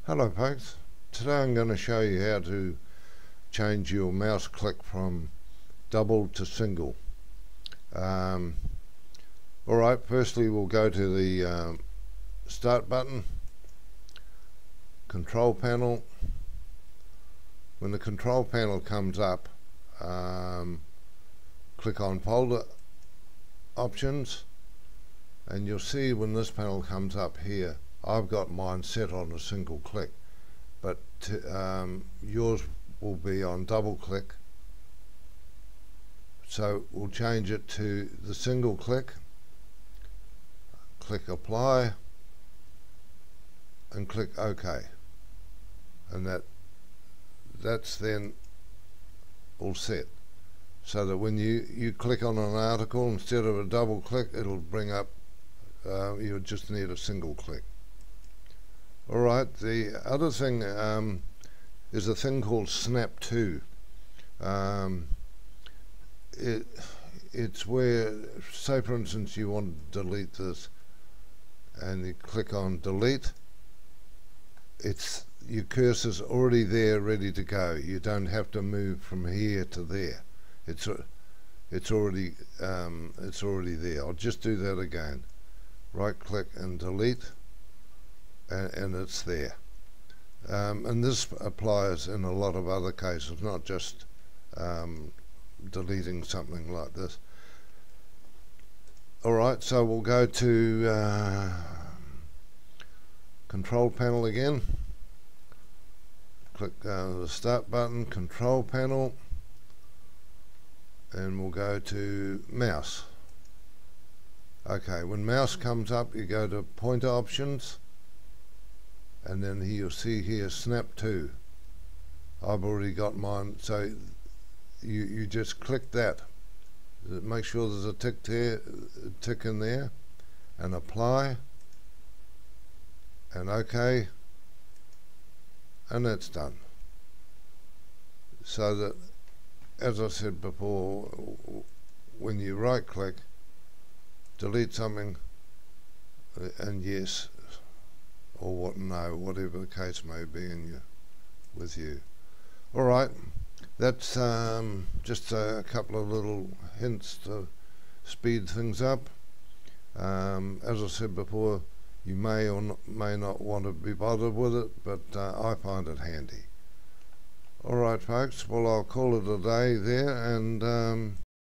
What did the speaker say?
Hello folks, today I'm going to show you how to change your mouse click from double to single. Alright, firstly we'll go to the start button, control panel. When the control panel comes up, click on folder options, and you'll see when this panel comes up here, I've got mine set on a single click, but yours will be on double click. So we'll change it to the single click, click apply, and click OK, and that's then all set, so that when you click on an article, instead of a double click, it'll bring up you just need a single click. Alright, the other thing is a thing called Snap To. It's where, say for instance, you want to delete this, and you click on delete. Your cursor's already there, ready to go. You don't have to move from here to there. It's already there. I'll just do that again. Right click and delete, and it's there. And this applies in a lot of other cases, not just deleting something like this. Alright, so we'll go to control panel again. Click the start button, control panel, and we'll go to mouse. Okay, when mouse comes up, you go to pointer options, and then here you'll see here Snap To. I've already got mine, so you just click that. Make sure there's a tick in there, and apply, and OK, and that's done. So that, as I said before, when you right click, delete something, and yes, or what, no, whatever the case may be with you. Alright, that's just a couple of little hints to speed things up. As I said before, you may or may not want to be bothered with it, but I find it handy. Alright folks, well I'll call it a day there, and